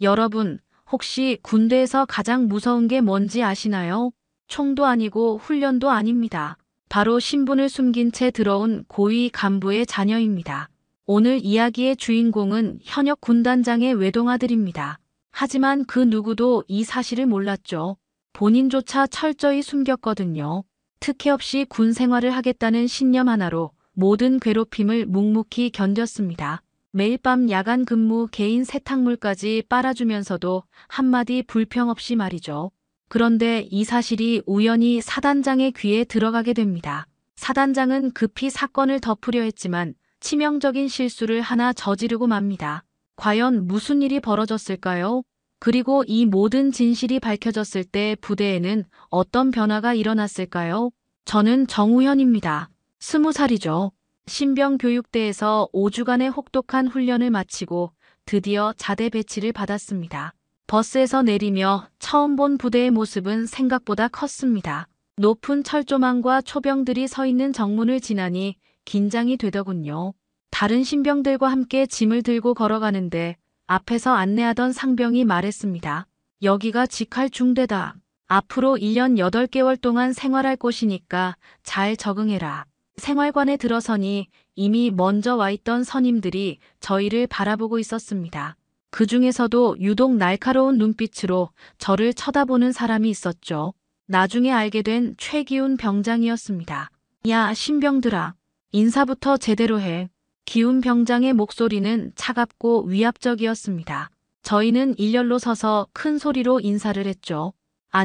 여러분, 혹시 군대에서 가장 무서운 게 뭔지 아시나요? 총도 아니고 훈련도 아닙니다. 바로 신분을 숨긴 채 들어온 고위 간부의 자녀입니다. 오늘 이야기의 주인공은 현역 군단장의 외동아들입니다. 하지만 그 누구도 이 사실을 몰랐죠. 본인조차 철저히 숨겼거든요. 특혜 없이 군 생활을 하겠다는 신념 하나로 모든 괴롭힘을 묵묵히 견뎠습니다. 매일 밤 야간 근무 개인 세탁물까지 빨아주면서도 한마디 불평 없이 말이죠. 그런데 이 사실이 우연히 사단장의 귀에 들어가게 됩니다. 사단장은 급히 사건을 덮으려 했지만 치명적인 실수를 하나 저지르고 맙니다. 과연 무슨 일이 벌어졌을까요? 그리고 이 모든 진실이 밝혀졌을 때 부대에는 어떤 변화가 일어났을까요? 저는 정우현입니다. 20살이죠. 신병교육대에서 5주간의 혹독한 훈련을 마치고 드디어 자대 배치를 받았습니다. 버스에서 내리며 처음 본 부대의 모습은 생각보다 컸습니다. 높은 철조망과 초병들이 서 있는 정문을 지나니 긴장이 되더군요. 다른 신병들과 함께 짐을 들고 걸어가는데 앞에서 안내하던 상병이 말했습니다. 여기가 직할 중대다. 앞으로 1년 8개월 동안 생활할 곳이니까 잘 적응해라. 생활관에 들어서니 이미 먼저 와 있던 선임들이 저희를 바라보고 있었습니다. 그 중에서도 유독 날카로운 눈빛으로 저를 쳐다보는 사람이 있었죠. 나중에 알게 된 최기훈 병장이었습니다. 야, 신병들아. 인사부터 제대로 해. 기훈 병장의 목소리는 차갑고 위압적이었습니다. 저희는 일렬로 서서 큰 소리로 인사를 했죠.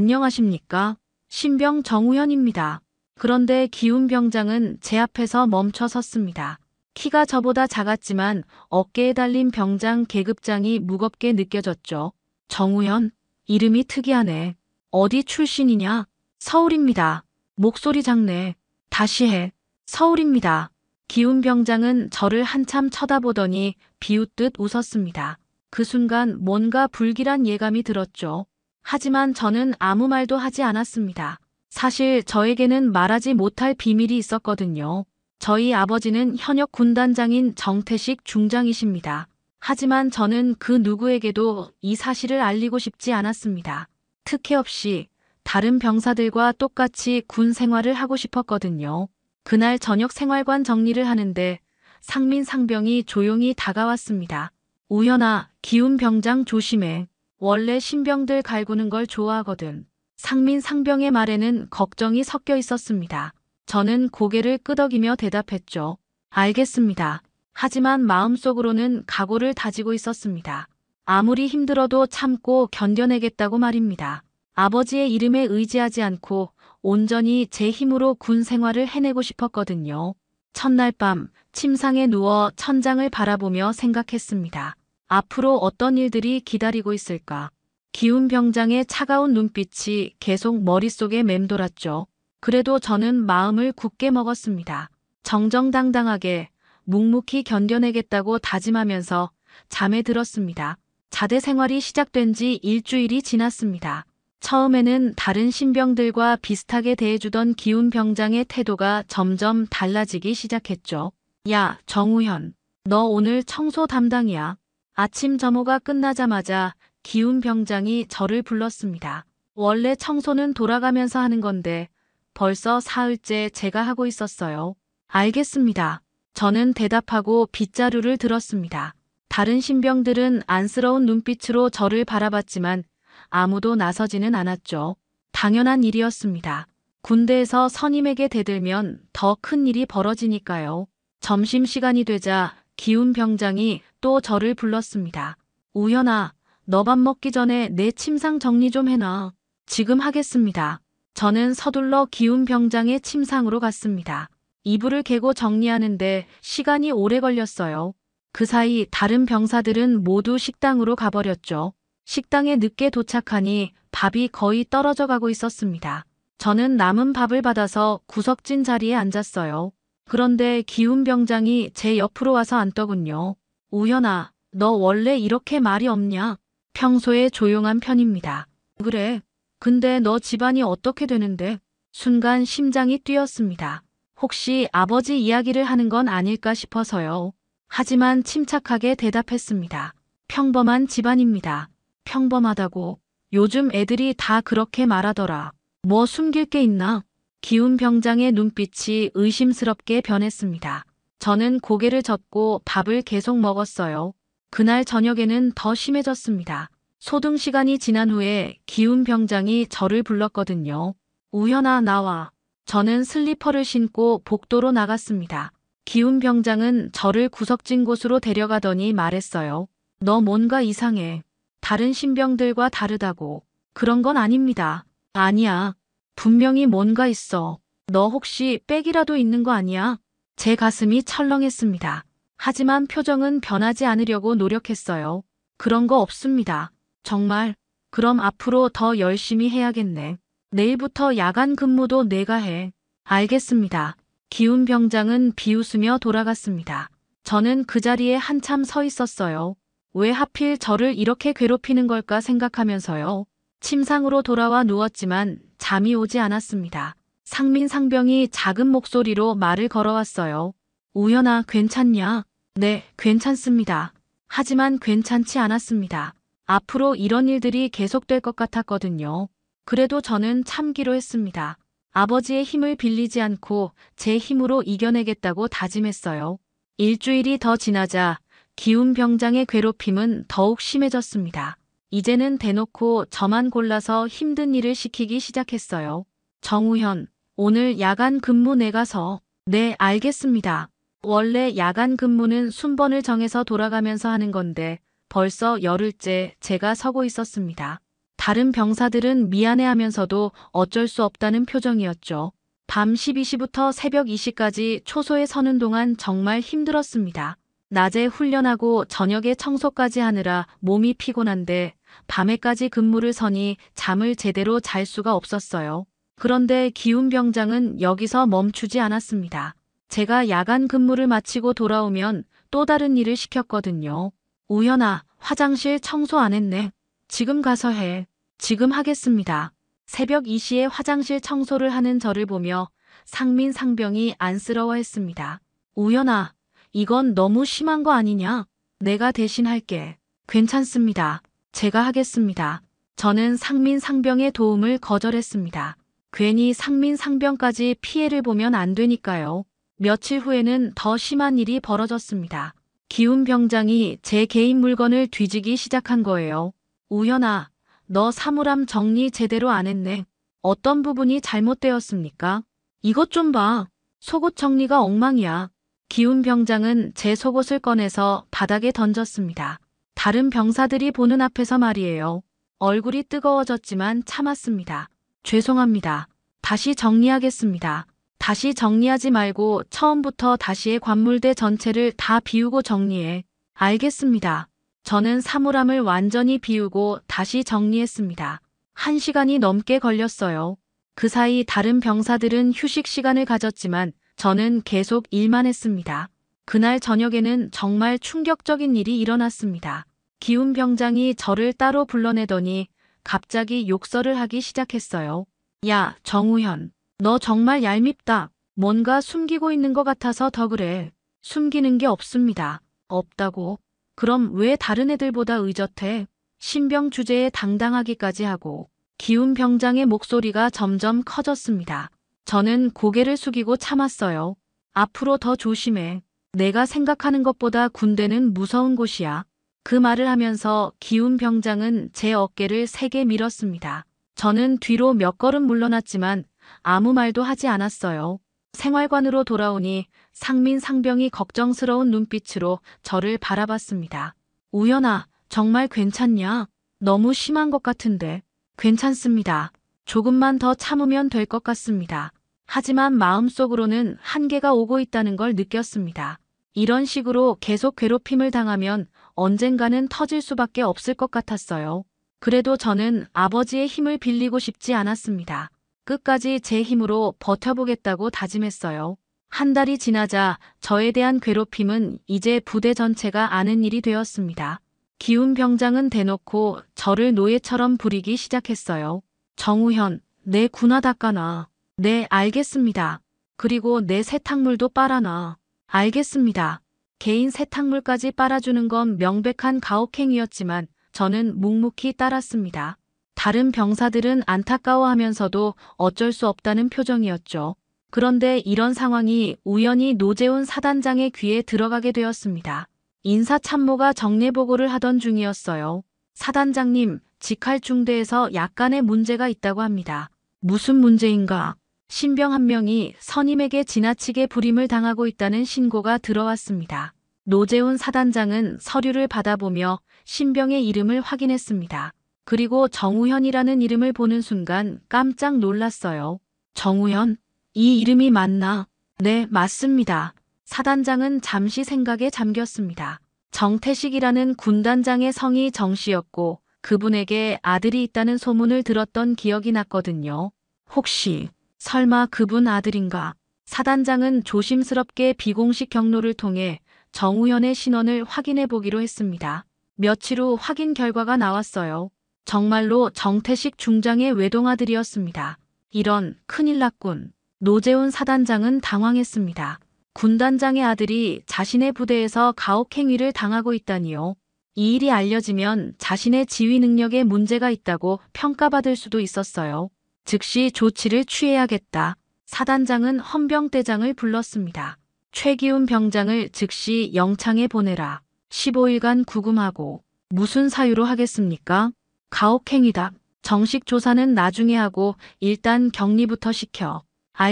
안녕하십니까? 신병 정우현입니다. 그런데 기훈 병장은 제 앞에서 멈춰 섰습니다. 키가 저보다 작았지만 어깨에 달린 병장 계급장이 무겁게 느껴졌죠. 정우현? 이름이 특이하네. 어디 출신이냐? 서울입니다. 목소리 작네. 다시 해. 서울입니다. 기훈 병장은 저를 한참 쳐다보더니 비웃듯 웃었습니다. 그 순간 뭔가 불길한 예감이 들었죠. 하지만 저는 아무 말도 하지 않았습니다. 사실 저에게는 말하지 못할 비밀이 있었거든요. 저희 아버지는 현역 군단장인 정태식 중장이십니다. 하지만 저는 그 누구에게도 이 사실을 알리고 싶지 않았습니다. 특혜 없이 다른 병사들과 똑같이 군 생활을 하고 싶었거든요. 그날 저녁 생활관 정리를 하는데 상민 상병이 조용히 다가왔습니다. 우현아, 기훈 병장 조심해. 원래 신병들 갈구는 걸 좋아하거든. 상민 상병의 말에는 걱정이 섞여 있었습니다. 저는 고개를 끄덕이며 대답했죠. 알겠습니다. 하지만 마음속으로는 각오를 다지고 있었습니다. 아무리 힘들어도 참고 견뎌내겠다고 말입니다. 아버지의 이름에 의지하지 않고 온전히 제 힘으로 군 생활을 해내고 싶었거든요. 첫날 밤 침상에 누워 천장을 바라보며 생각했습니다. 앞으로 어떤 일들이 기다리고 있을까? 기훈 병장의 차가운 눈빛이 계속 머릿속에 맴돌았죠. 그래도 저는 마음을 굳게 먹었습니다. 정정당당하게 묵묵히 견뎌내겠다고 다짐하면서 잠에 들었습니다. 자대 생활이 시작된 지 일주일이 지났습니다. 처음에는 다른 신병들과 비슷하게 대해주던 기훈 병장의 태도가 점점 달라지기 시작했죠. 야, 정우현. 너 오늘 청소 담당이야. 아침 점호가 끝나자마자 기훈 병장이 저를 불렀습니다. 원래 청소는 돌아가면서 하는 건데 벌써 사흘째 제가 하고 있었어요. 알겠습니다. 저는 대답하고 빗자루를 들었습니다. 다른 신병들은 안쓰러운 눈빛으로 저를 바라봤지만 아무도 나서지는 않았죠. 당연한 일이었습니다. 군대에서 선임에게 대들면 더 큰 일이 벌어지니까요. 점심시간이 되자 기훈 병장이 또 저를 불렀습니다. 우현아, 너 밥 먹기 전에 내 침상 정리 좀 해놔. 지금 하겠습니다. 저는 서둘러 기훈 병장의 침상으로 갔습니다. 이불을 개고 정리하는데 시간이 오래 걸렸어요. 그 사이 다른 병사들은 모두 식당으로 가버렸죠. 식당에 늦게 도착하니 밥이 거의 떨어져 가고 있었습니다. 저는 남은 밥을 받아서 구석진 자리에 앉았어요. 그런데 기훈 병장이 제 옆으로 와서 앉더군요. 우현아, 너 원래 이렇게 말이 없냐? 평소에 조용한 편입니다. 그래. 근데 너 집안이 어떻게 되는데? 순간 심장이 뛰었습니다. 혹시 아버지 이야기를 하는 건 아닐까 싶어서요. 하지만 침착하게 대답했습니다. 평범한 집안입니다. 평범하다고. 요즘 애들이 다 그렇게 말하더라. 뭐 숨길 게 있나? 기훈병장의 눈빛이 의심스럽게 변했습니다. 저는 고개를 젓고 밥을 계속 먹었어요. 그날 저녁에는 더 심해졌습니다. 소등 시간이 지난 후에 기훈병장이 저를 불렀거든요. 우현아, 나와. 저는 슬리퍼를 신고 복도로 나갔습니다. 기훈병장은 저를 구석진 곳으로 데려가더니 말했어요. 너 뭔가 이상해. 다른 신병들과 다르다고. 그런 건 아닙니다. 아니야. 분명히 뭔가 있어. 너 혹시 백이라도 있는 거 아니야? 제 가슴이 철렁했습니다. 하지만 표정은 변하지 않으려고 노력했어요. 그런 거 없습니다. 정말. 그럼 앞으로 더 열심히 해야겠네. 내일부터 야간 근무도 내가 해. 알겠습니다. 기훈병장은 비웃으며 돌아갔습니다. 저는 그 자리에 한참 서 있었어요. 왜 하필 저를 이렇게 괴롭히는 걸까 생각하면서요. 침상으로 돌아와 누웠지만 잠이 오지 않았습니다. 상민 상병이 작은 목소리로 말을 걸어왔어요. 우현아, 괜찮냐? 네, 괜찮습니다. 하지만 괜찮지 않았습니다. 앞으로 이런 일들이 계속될 것 같았거든요. 그래도 저는 참기로 했습니다. 아버지의 힘을 빌리지 않고 제 힘으로 이겨내겠다고 다짐했어요. 일주일이 더 지나자 기훈병장의 괴롭힘은 더욱 심해졌습니다. 이제는 대놓고 저만 골라서 힘든 일을 시키기 시작했어요. 정우현, 오늘 야간 근무 내가서. 네, 알겠습니다. 원래 야간 근무는 순번을 정해서 돌아가면서 하는 건데 벌써 열흘째 제가 서고 있었습니다. 다른 병사들은 미안해하면서도 어쩔 수 없다는 표정이었죠. 밤 12시부터 새벽 2시까지 초소에 서는 동안 정말 힘들었습니다. 낮에 훈련하고 저녁에 청소까지 하느라 몸이 피곤한데 밤에까지 근무를 서니 잠을 제대로 잘 수가 없었어요. 그런데 기훈병장은 여기서 멈추지 않았습니다. 제가 야간 근무를 마치고 돌아오면 또 다른 일을 시켰거든요. 우현아, 화장실 청소 안 했네. 지금 가서 해. 지금 하겠습니다. 새벽 2시에 화장실 청소를 하는 저를 보며 상민 상병이 안쓰러워했습니다. 우현아, 이건 너무 심한 거 아니냐? 내가 대신 할게. 괜찮습니다. 제가 하겠습니다. 저는 상민 상병의 도움을 거절했습니다. 괜히 상민 상병까지 피해를 보면 안 되니까요. 며칠 후에는 더 심한 일이 벌어졌습니다. 기훈병장이 제 개인 물건을 뒤지기 시작한 거예요. 우현아, 너 사물함 정리 제대로 안 했네. 어떤 부분이 잘못되었습니까? 이것 좀 봐. 속옷 정리가 엉망이야. 기훈병장은 제 속옷을 꺼내서 바닥에 던졌습니다. 다른 병사들이 보는 앞에서 말이에요. 얼굴이 뜨거워졌지만 참았습니다. 죄송합니다. 다시 정리하겠습니다. 다시 정리하지 말고 처음부터 다시 해. 관물대 전체를 다 비우고 정리해. 알겠습니다. 저는 사물함을 완전히 비우고 다시 정리했습니다. 1시간이 넘게 걸렸어요. 그 사이 다른 병사들은 휴식 시간을 가졌지만 저는 계속 일만 했습니다. 그날 저녁에는 정말 충격적인 일이 일어났습니다. 기훈병장이 저를 따로 불러내더니 갑자기 욕설을 하기 시작했어요. 야, 정우현. 너 정말 얄밉다. 뭔가 숨기고 있는 것 같아서 더 그래. 숨기는 게 없습니다. 없다고? 그럼 왜 다른 애들보다 의젓해? 신병 주제에 당당하기까지 하고. 기훈병장의 목소리가 점점 커졌습니다. 저는 고개를 숙이고 참았어요. 앞으로 더 조심해. 내가 생각하는 것보다 군대는 무서운 곳이야. 그 말을 하면서 기훈병장은 제 어깨를 세게 밀었습니다. 저는 뒤로 몇 걸음 물러났지만 아무 말도 하지 않았어요. 생활관으로 돌아오니 상민 상병이 걱정스러운 눈빛으로 저를 바라봤습니다. 우현아, 정말 괜찮냐? 너무 심한 것 같은데. 괜찮습니다. 조금만 더 참으면 될 것 같습니다. 하지만 마음속으로는 한계가 오고 있다는 걸 느꼈습니다. 이런 식으로 계속 괴롭힘을 당하면 언젠가는 터질 수밖에 없을 것 같았어요. 그래도 저는 아버지의 힘을 빌리고 싶지 않았습니다. 끝까지 제 힘으로 버텨보겠다고 다짐했어요. 한 달이 지나자 저에 대한 괴롭힘은 이제 부대 전체가 아는 일이 되었습니다. 기훈병장은 대놓고 저를 노예처럼 부리기 시작했어요. 정우현, 내 군화 닦아놔. 네, 알겠습니다. 그리고 내 세탁물도 빨아놔. 알겠습니다. 개인 세탁물까지 빨아주는 건 명백한 가혹행위였지만 저는 묵묵히 따랐습니다. 다른 병사들은 안타까워하면서도 어쩔 수 없다는 표정이었죠. 그런데 이런 상황이 우연히 노재훈 사단장의 귀에 들어가게 되었습니다. 인사참모가 정례보고를 하던 중이었어요. 사단장님, 직할중대에서 약간의 문제가 있다고 합니다. 무슨 문제인가? 신병 한 명이 선임에게 지나치게 불임을 당하고 있다는 신고가 들어왔습니다. 노재훈 사단장은 서류를 받아보며 신병의 이름을 확인했습니다. 그리고 정우현이라는 이름을 보는 순간 깜짝 놀랐어요. 정우현? 이 이름이 맞나? 네, 맞습니다. 사단장은 잠시 생각에 잠겼습니다. 정태식이라는 군단장의 성이 정씨였고 그분에게 아들이 있다는 소문을 들었던 기억이 났거든요. 혹시 설마 그분 아들인가? 사단장은 조심스럽게 비공식 경로를 통해 정우현의 신원을 확인해 보기로 했습니다. 며칠 후 확인 결과가 나왔어요. 정말로 정태식 중장의 외동아들이었습니다. 이런, 큰일 났군. 노재훈 사단장은 당황했습니다. 군단장의 아들이 자신의 부대에서 가혹행위를 당하고 있다니요. 이 일이 알려지면 자신의 지휘 능력에 문제가 있다고 평가받을 수도 있었어요. 즉시 조치를 취해야겠다. 사단장은 헌병대장을 불렀습니다. 최기훈 병장을 즉시 영창에 보내라. 15일간 구금하고. 무슨 사유로 하겠습니까? 가혹행위다. 정식 조사는 나중에 하고 일단 격리부터 시켜.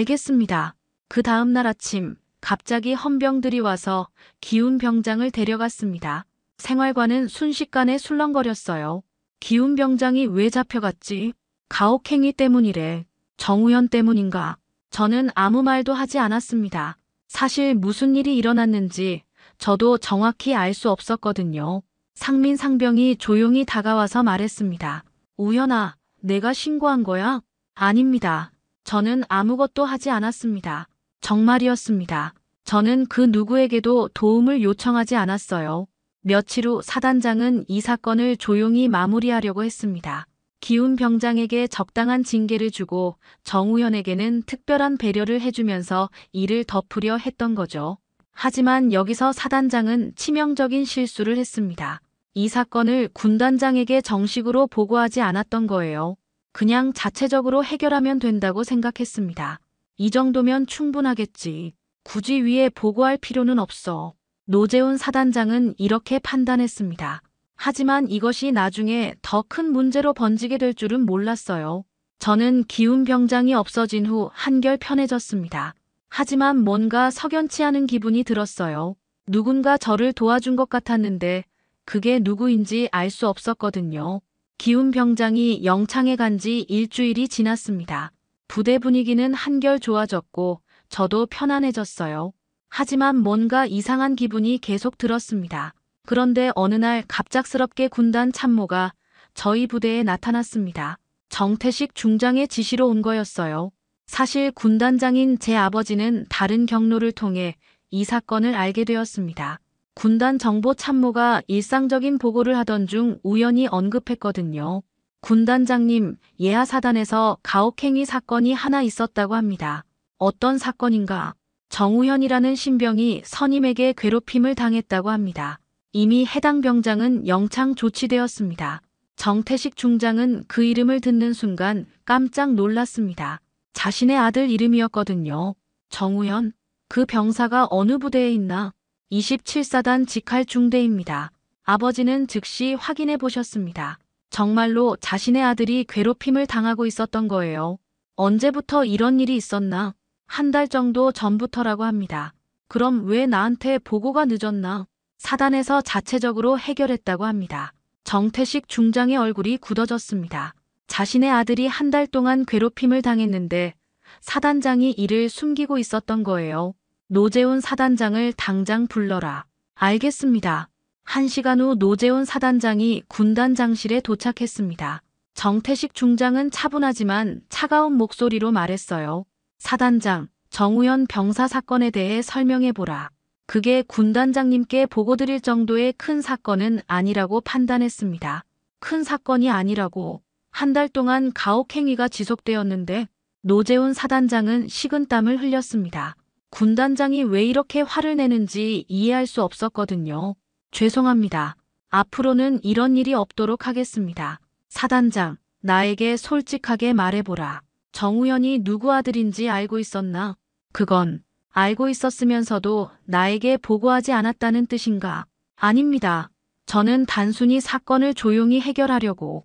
알겠습니다. 그 다음 날 아침 갑자기 헌병들이 와서 기훈 병장을 데려갔습니다. 생활관은 순식간에 술렁거렸어요. 기훈 병장이 왜 잡혀갔지? 가혹행위 때문이래. 정우현 때문인가? 저는 아무 말도 하지 않았습니다. 사실 무슨 일이 일어났는지 저도 정확히 알 수 없었거든요. 상민 상병이 조용히 다가와서 말했습니다. 우현아, 내가 신고한 거야? 아닙니다. 저는 아무것도 하지 않았습니다. 정말이었습니다. 저는 그 누구에게도 도움을 요청하지 않았어요. 며칠 후 사단장은 이 사건을 조용히 마무리하려고 했습니다. 기훈 병장에게 적당한 징계를 주고 정우현에게는 특별한 배려를 해주면서 일을 덮으려 했던 거죠. 하지만 여기서 사단장은 치명적인 실수를 했습니다. 이 사건을 군단장에게 정식으로 보고하지 않았던 거예요. 그냥 자체적으로 해결하면 된다고 생각했습니다. 이 정도면 충분하겠지. 굳이 위에 보고할 필요는 없어. 노재훈 사단장은 이렇게 판단했습니다. 하지만 이것이 나중에 더 큰 문제로 번지게 될 줄은 몰랐어요. 저는 기훈 병장이 없어진 후 한결 편해졌습니다. 하지만 뭔가 석연치 않은 기분이 들었어요. 누군가 저를 도와준 것 같았는데 그게 누구인지 알 수 없었거든요. 기훈 병장이 영창에 간 지 일주일이 지났습니다. 부대 분위기는 한결 좋아졌고 저도 편안해졌어요. 하지만 뭔가 이상한 기분이 계속 들었습니다. 그런데 어느 날 갑작스럽게 군단 참모가 저희 부대에 나타났습니다. 정태식 중장의 지시로 온 거였어요. 사실 군단장인 제 아버지는 다른 경로를 통해 이 사건을 알게 되었습니다. 군단 정보 참모가 일상적인 보고를 하던 중 우연히 언급했거든요. 군단장님, 예하 사단에서 가혹행위 사건이 하나 있었다고 합니다. 어떤 사건인가? 정우현이라는 신병이 선임에게 괴롭힘을 당했다고 합니다. 이미 해당 병장은 영창 조치되었습니다. 정태식 중장은 그 이름을 듣는 순간 깜짝 놀랐습니다. 자신의 아들 이름이었거든요. 정우현? 그 병사가 어느 부대에 있나? 27사단 직할중대입니다. 아버지는 즉시 확인해 보셨습니다. 정말로 자신의 아들이 괴롭힘을 당하고 있었던 거예요. 언제부터 이런 일이 있었나? 한 달 정도 전부터라고 합니다. 그럼 왜 나한테 보고가 늦었나? 사단에서 자체적으로 해결했다고 합니다. 정태식 중장의 얼굴이 굳어졌습니다. 자신의 아들이 한 달 동안 괴롭힘을 당했는데 사단장이 이를 숨기고 있었던 거예요. 노재훈 사단장을 당장 불러라. 알겠습니다. 1시간 후 노재훈 사단장이 군단장실에 도착했습니다. 정태식 중장은 차분하지만 차가운 목소리로 말했어요. 사단장, 정우현 병사 사건에 대해 설명해보라. 그게 군단장님께 보고드릴 정도의 큰 사건은 아니라고 판단했습니다. 큰 사건이 아니라고. 한 달 동안 가혹행위가 지속되었는데 노재훈 사단장은 식은땀을 흘렸습니다. 군단장이 왜 이렇게 화를 내는지 이해할 수 없었거든요. 죄송합니다. 앞으로는 이런 일이 없도록 하겠습니다. 사단장, 나에게 솔직하게 말해보라. 정우현이 누구 아들인지 알고 있었나? 그건 알고 있었으면서도 나에게 보고하지 않았다는 뜻인가? 아닙니다. 저는 단순히 사건을 조용히 해결하려고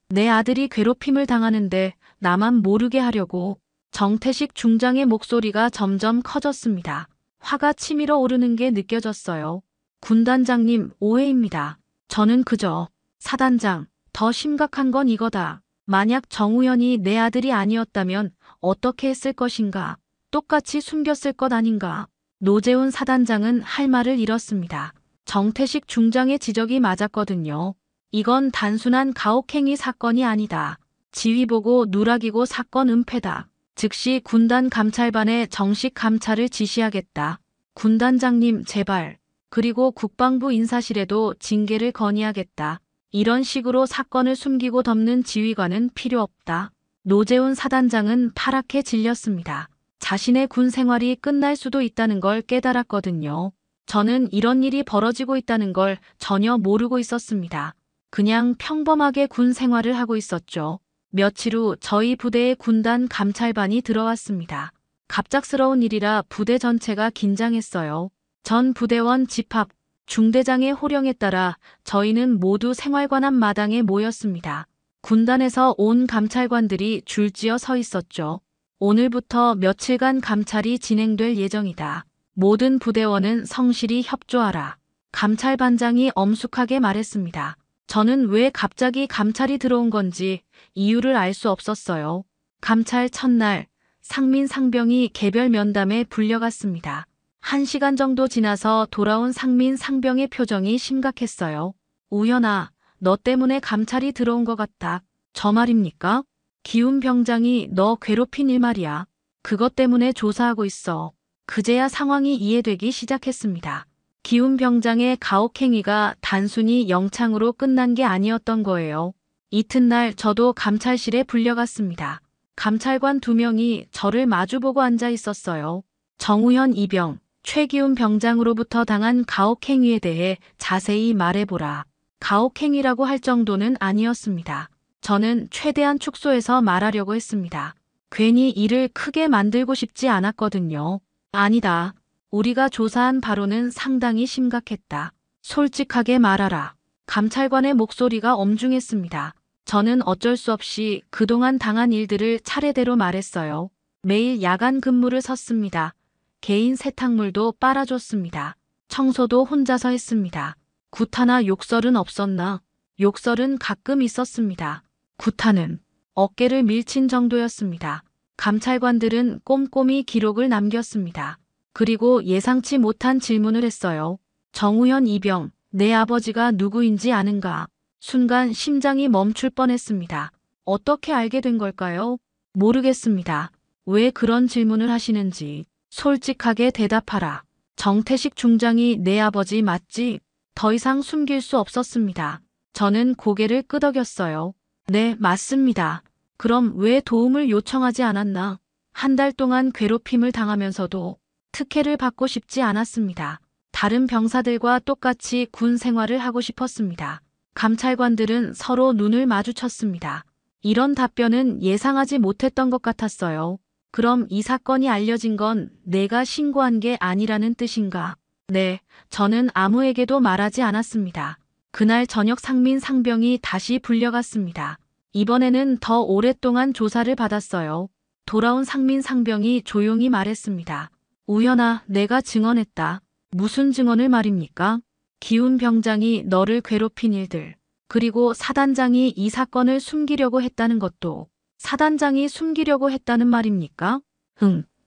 내 아들이 괴롭힘을 당하는데 나만 모르게 하려고. 정태식 중장의 목소리가 점점 커졌습니다. 화가 치밀어 오르는 게 느껴졌어요. 군단장님, 오해입니다. 저는 그저 사단장, 더 심각한 건 이거다. 만약 정우현이 내 아들이 아니었다면 어떻게 했을 것인가? 똑같이 숨겼을 것 아닌가? 노재훈 사단장은 할 말을 잃었습니다. 정태식 중장의 지적이 맞았거든요. 이건 단순한 가혹행위 사건이 아니다. 지휘보고 누락이고 사건 은폐다. 즉시 군단 감찰반에 정식 감찰을 지시하겠다. 군단장님 제발. 그리고 국방부 인사실에도 징계를 건의하겠다. 이런 식으로 사건을 숨기고 덮는 지휘관은 필요 없다. 노재훈 사단장은 파랗게 질렸습니다. 자신의 군 생활이 끝날 수도 있다는 걸 깨달았거든요. 저는 이런 일이 벌어지고 있다는 걸 전혀 모르고 있었습니다. 그냥 평범하게 군 생활을 하고 있었죠. 며칠 후 저희 부대에 군단 감찰반이 들어왔습니다. 갑작스러운 일이라 부대 전체가 긴장했어요. 전 부대원 집합, 중대장의 호령에 따라 저희는 모두 생활관 마당에 모였습니다. 군단에서 온 감찰관들이 줄지어 서 있었죠. 오늘부터 며칠간 감찰이 진행될 예정이다. 모든 부대원은 성실히 협조하라. 감찰반장이 엄숙하게 말했습니다. 저는 왜 갑자기 감찰이 들어온 건지 이유를 알 수 없었어요. 감찰 첫날, 상민 상병이 개별 면담에 불려갔습니다. 1시간 정도 지나서 돌아온 상민 상병의 표정이 심각했어요. 우현아, 너 때문에 감찰이 들어온 것 같다. 저 말입니까? 기훈 병장이 너 괴롭힌 일 말이야. 그것 때문에 조사하고 있어. 그제야 상황이 이해되기 시작했습니다. 기훈 병장의 가혹행위가 단순히 영창으로 끝난 게 아니었던 거예요. 이튿날 저도 감찰실에 불려갔습니다. 감찰관 2명이 저를 마주보고 앉아 있었어요. 정우현 이병, 최기훈 병장으로부터 당한 가혹행위에 대해 자세히 말해보라. 가혹행위라고 할 정도는 아니었습니다. 저는 최대한 축소해서 말하려고 했습니다. 괜히 일을 크게 만들고 싶지 않았거든요. 아니다. 우리가 조사한 바로는 상당히 심각했다. 솔직하게 말하라. 감찰관의 목소리가 엄중했습니다. 저는 어쩔 수 없이 그동안 당한 일들을 차례대로 말했어요. 매일 야간 근무를 섰습니다. 개인 세탁물도 빨아줬습니다. 청소도 혼자서 했습니다. 구타나 욕설은 없었나? 욕설은 가끔 있었습니다. 구타는 어깨를 밀친 정도였습니다. 감찰관들은 꼼꼼히 기록을 남겼습니다. 그리고 예상치 못한 질문을 했어요. 정우현 이병, 내 아버지가 누구인지 아는가? 순간 심장이 멈출 뻔했습니다. 어떻게 알게 된 걸까요? 모르겠습니다. 왜 그런 질문을 하시는지 솔직하게 대답하라. 정태식 중장이 내 아버지 맞지? 더 이상 숨길 수 없었습니다. 저는 고개를 끄덕였어요. 네, 맞습니다. 그럼 왜 도움을 요청하지 않았나? 1달 동안 괴롭힘을 당하면서도 특혜를 받고 싶지 않았습니다. 다른 병사들과 똑같이 군 생활을 하고 싶었습니다. 감찰관들은 서로 눈을 마주쳤습니다. 이런 답변은 예상하지 못했던 것 같았어요. 그럼 이 사건이 알려진 건 내가 신고한 게 아니라는 뜻인가? 네, 저는 아무에게도 말하지 않았습니다. 그날 저녁 상민 상병이 다시 불려갔습니다. 이번에는 더 오랫동안 조사를 받았어요. 돌아온 상민 상병이 조용히 말했습니다. 우현아, 내가 증언했다. 무슨 증언을 말입니까? 기훈 병장이 너를 괴롭힌 일들, 그리고 사단장이 이 사건을 숨기려고 했다는 것도 사단장이 숨기려고 했다는 말입니까?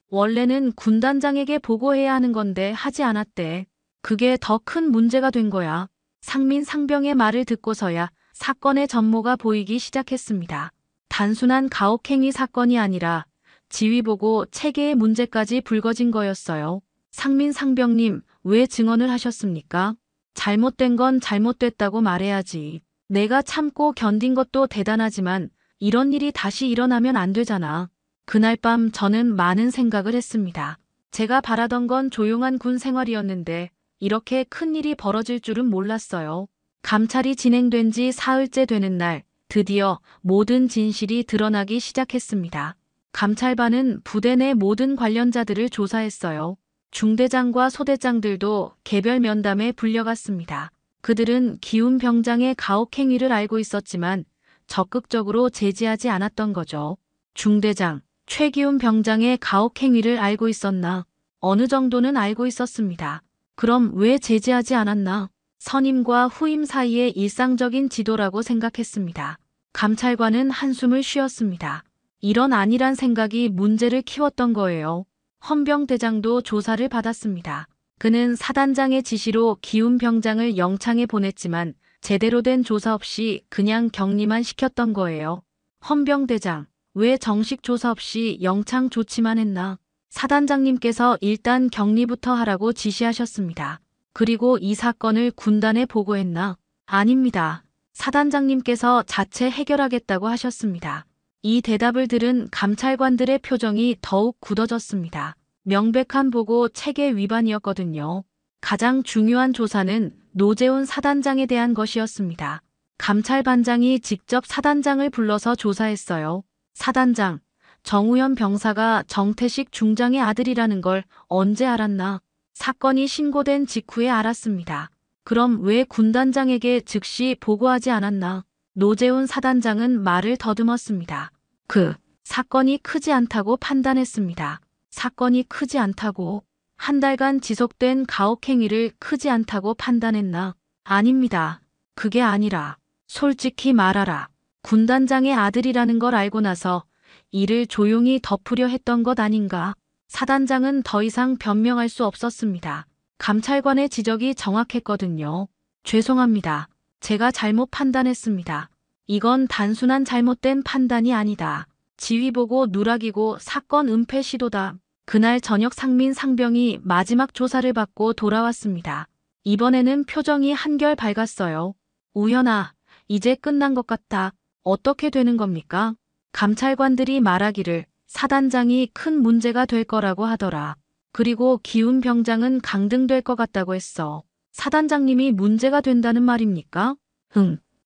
원래는 군단장에게 보고해야 하는 건데 하지 않았대. 그게 더 큰 문제가 된 거야. 상민 상병의 말을 듣고서야 사건의 전모가 보이기 시작했습니다. 단순한 가혹행위 사건이 아니라 지휘보고 체계의 문제까지 불거진 거였어요. 상민 상병님, 왜 증언을 하셨습니까? 잘못된 건 잘못됐다고 말해야지. 내가 참고 견딘 것도 대단하지만 이런 일이 다시 일어나면 안 되잖아. 그날 밤 저는 많은 생각을 했습니다. 제가 바라던 건 조용한 군 생활이었는데 이렇게 큰일이 벌어질 줄은 몰랐어요. 감찰이 진행된 지 사흘째 되는 날, 드디어 모든 진실이 드러나기 시작했습니다. 감찰반은 부대 내 모든 관련자들을 조사했어요. 중대장과 소대장들도 개별 면담에 불려갔습니다. 그들은 기훈 병장의 가혹행위를 알고 있었지만 적극적으로 제지하지 않았던 거죠. 중대장, 최기훈 병장의 가혹행위를 알고 있었나? 어느 정도는 알고 있었습니다. 그럼 왜 제지하지 않았나? 선임과 후임 사이의 일상적인 지도라고 생각했습니다. 감찰관은 한숨을 쉬었습니다. 이런 안일한 생각이 문제를 키웠던 거예요. 헌병대장도 조사를 받았습니다. 그는 사단장의 지시로 기훈 병장을 영창에 보냈지만 제대로 된 조사 없이 그냥 격리만 시켰던 거예요. 헌병대장, 왜 정식 조사 없이 영창 조치만 했나? 사단장님께서 일단 격리부터 하라고 지시하셨습니다. 그리고 이 사건을 군단에 보고했나? 아닙니다. 사단장님께서 자체 해결하겠다고 하셨습니다. 이 대답을 들은 감찰관들의 표정이 더욱 굳어졌습니다. 명백한 보고 체계 위반이었거든요. 가장 중요한 조사는 노재훈 사단장에 대한 것이었습니다. 감찰반장이 직접 사단장을 불러서 조사했어요. 사단장, 정우현 병사가 정태식 중장의 아들이라는 걸 언제 알았나? 사건이 신고된 직후에 알았습니다. 그럼 왜 군단장에게 즉시 보고하지 않았나? 노재훈 사단장은 말을 더듬었습니다. 사건이 크지 않다고 판단했습니다. 사건이 크지 않다고? 한 달간 지속된 가혹행위를 크지 않다고 판단했나? 아닙니다. 그게 아니라 솔직히 말하라. 군단장의 아들이라는 걸 알고 나서 이를 조용히 덮으려 했던 것 아닌가? 사단장은 더 이상 변명할 수 없었습니다. 감찰관의 지적이 정확했거든요. 죄송합니다. 제가 잘못 판단했습니다. 이건 단순한 잘못된 판단이 아니다. 지휘보고 누락이고 사건 은폐 시도다. 그날 저녁 상민 상병이 마지막 조사를 받고 돌아왔습니다. 이번에는 표정이 한결 밝았어요. 우현아, 이제 끝난 것 같다. 어떻게 되는 겁니까? 감찰관들이 말하기를 사단장이 큰 문제가 될 거라고 하더라. 그리고 기훈 병장은 강등될 것 같다고 했어. 사단장님이 문제가 된다는 말입니까?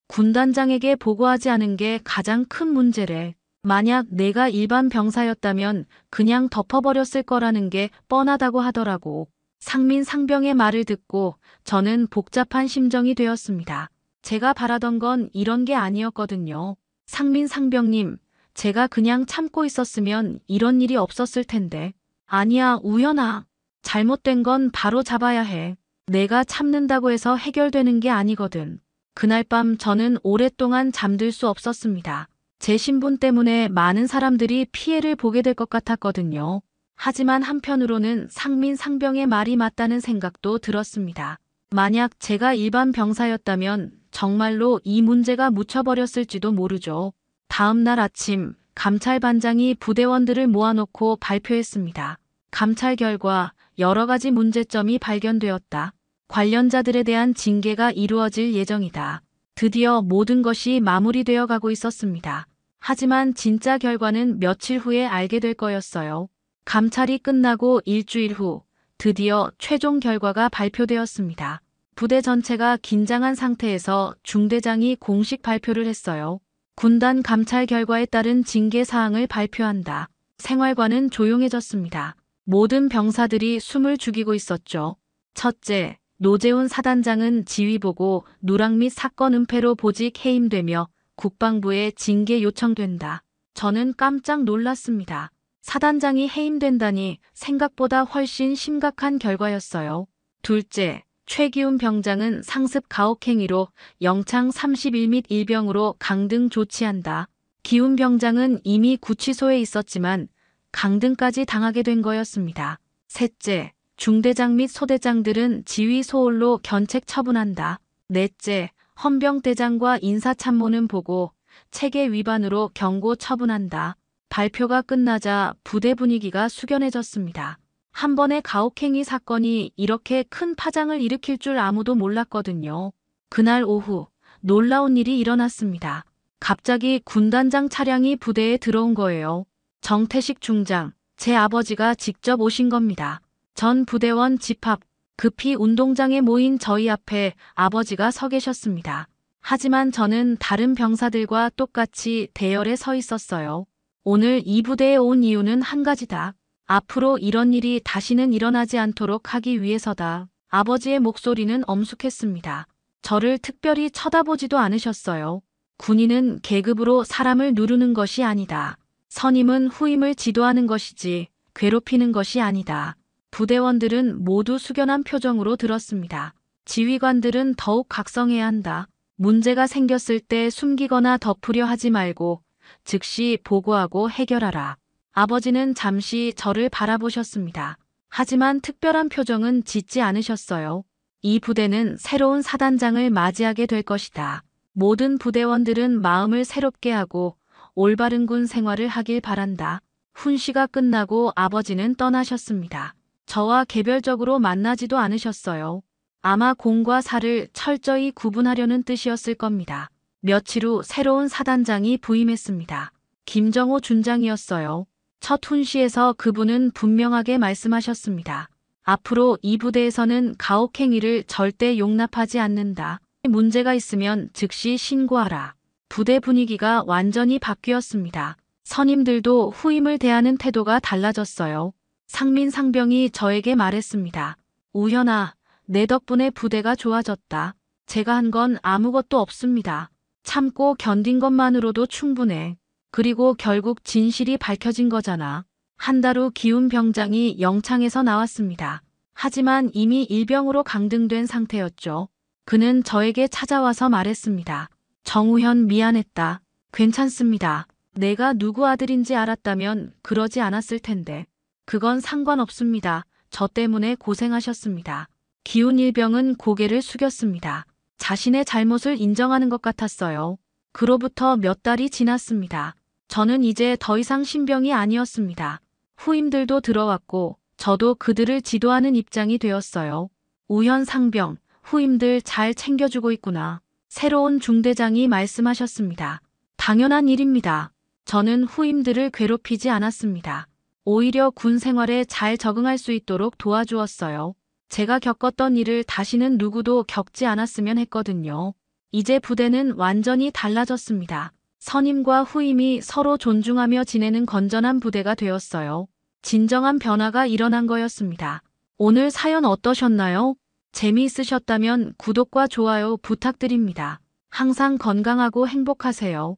군단장에게 보고하지 않은 게 가장 큰 문제래. 만약 내가 일반 병사였다면 그냥 덮어버렸을 거라는 게 뻔하다고 하더라고. 상민 상병의 말을 듣고 저는 복잡한 심정이 되었습니다. 제가 바라던 건 이런 게 아니었거든요. 상민 상병님, 제가 그냥 참고 있었으면 이런 일이 없었을 텐데. 아니야, 우현아. 잘못된 건 바로 잡아야 해. 내가 참는다고 해서 해결되는 게 아니거든. 그날 밤 저는 오랫동안 잠들 수 없었습니다. 제 신분 때문에 많은 사람들이 피해를 보게 될 것 같았거든요. 하지만 한편으로는 상민 상병의 말이 맞다는 생각도 들었습니다. 만약 제가 일반 병사였다면 정말로 이 문제가 묻혀버렸을지도 모르죠. 다음 날 아침 감찰반장이 부대원들을 모아놓고 발표했습니다. 감찰 결과 여러 가지 문제점이 발견되었다. 관련자들에 대한 징계가 이루어질 예정이다. 드디어 모든 것이 마무리되어 가고 있었습니다. 하지만 진짜 결과는 며칠 후에 알게 될 거였어요. 감찰이 끝나고 일주일 후 드디어 최종 결과가 발표되었습니다. 부대 전체가 긴장한 상태에서 중대장이 공식 발표를 했어요. 군단 감찰 결과에 따른 징계 사항을 발표한다. 생활관은 조용해졌습니다. 모든 병사들이 숨을 죽이고 있었죠. 첫째, 노재훈 사단장은 지휘보고 누락 및 사건 은폐로 보직 해임되며 국방부에 징계 요청된다. 저는 깜짝 놀랐습니다. 사단장이 해임된다니 생각보다 훨씬 심각한 결과였어요. 둘째, 최기훈 병장은 상습 가혹행위로 영창 31및 1병으로 강등 조치한다. 기훈 병장은 이미 구치소에 있었지만 강등까지 당하게 된 거였습니다. 셋째, 중대장 및 소대장들은 지휘 소홀로 견책 처분한다. 넷째, 헌병대장과 인사참모는 보고 체계 위반으로 경고 처분한다. 발표가 끝나자 부대 분위기가 숙연해졌습니다. 한 번의 가혹행위 사건이 이렇게 큰 파장을 일으킬 줄 아무도 몰랐거든요. 그날 오후 놀라운 일이 일어났습니다. 갑자기 군단장 차량이 부대에 들어온 거예요. 정태식 중장, 제 아버지가 직접 오신 겁니다. 전 부대원 집합, 급히 운동장에 모인 저희 앞에 아버지가 서 계셨습니다. 하지만 저는 다른 병사들과 똑같이 대열에 서 있었어요. 오늘 이 부대에 온 이유는 한 가지다. 앞으로 이런 일이 다시는 일어나지 않도록 하기 위해서다. 아버지의 목소리는 엄숙했습니다. 저를 특별히 쳐다보지도 않으셨어요. 군인은 계급으로 사람을 누르는 것이 아니다. 선임은 후임을 지도하는 것이지 괴롭히는 것이 아니다. 부대원들은 모두 숙연한 표정으로 들었습니다. 지휘관들은 더욱 각성해야 한다. 문제가 생겼을 때 숨기거나 덮으려 하지 말고 즉시 보고하고 해결하라. 아버지는 잠시 저를 바라보셨습니다. 하지만 특별한 표정은 짓지 않으셨어요. 이 부대는 새로운 사단장을 맞이하게 될 것이다. 모든 부대원들은 마음을 새롭게 하고 올바른 군 생활을 하길 바란다. 훈시가 끝나고 아버지는 떠나셨습니다. 저와 개별적으로 만나지도 않으셨어요. 아마 공과 사를 철저히 구분하려는 뜻이었을 겁니다. 며칠 후 새로운 사단장이 부임했습니다. 김정호 준장이었어요. 첫 훈시에서 그분은 분명하게 말씀하셨습니다. 앞으로 이 부대에서는 가혹행위를 절대 용납하지 않는다. 문제가 있으면 즉시 신고하라. 부대 분위기가 완전히 바뀌었습니다. 선임들도 후임을 대하는 태도가 달라졌어요. 상민 상병이 저에게 말했습니다. 우현아, 내 덕분에 부대가 좋아졌다. 제가 한 건 아무것도 없습니다. 참고 견딘 것만으로도 충분해. 그리고 결국 진실이 밝혀진 거잖아. 한 달 후 기훈 병장이 영창에서 나왔습니다. 하지만 이미 일병으로 강등된 상태였죠. 그는 저에게 찾아와서 말했습니다. 정우현 미안했다. 괜찮습니다. 내가 누구 아들인지 알았다면 그러지 않았을 텐데. 그건 상관없습니다. 저 때문에 고생하셨습니다. 기훈 일병은 고개를 숙였습니다. 자신의 잘못을 인정하는 것 같았어요. 그로부터 몇 달이 지났습니다. 저는 이제 더 이상 신병이 아니었습니다. 후임들도 들어왔고 저도 그들을 지도하는 입장이 되었어요. 우현 상병, 후임들 잘 챙겨주고 있구나. 새로운 중대장이 말씀하셨습니다. 당연한 일입니다. 저는 후임들을 괴롭히지 않았습니다. 오히려 군 생활에 잘 적응할 수 있도록 도와주었어요. 제가 겪었던 일을 다시는 누구도 겪지 않았으면 했거든요. 이제 부대는 완전히 달라졌습니다. 선임과 후임이 서로 존중하며 지내는 건전한 부대가 되었어요. 진정한 변화가 일어난 거였습니다. 오늘 사연 어떠셨나요? 재미있으셨다면 구독과 좋아요 부탁드립니다. 항상 건강하고 행복하세요.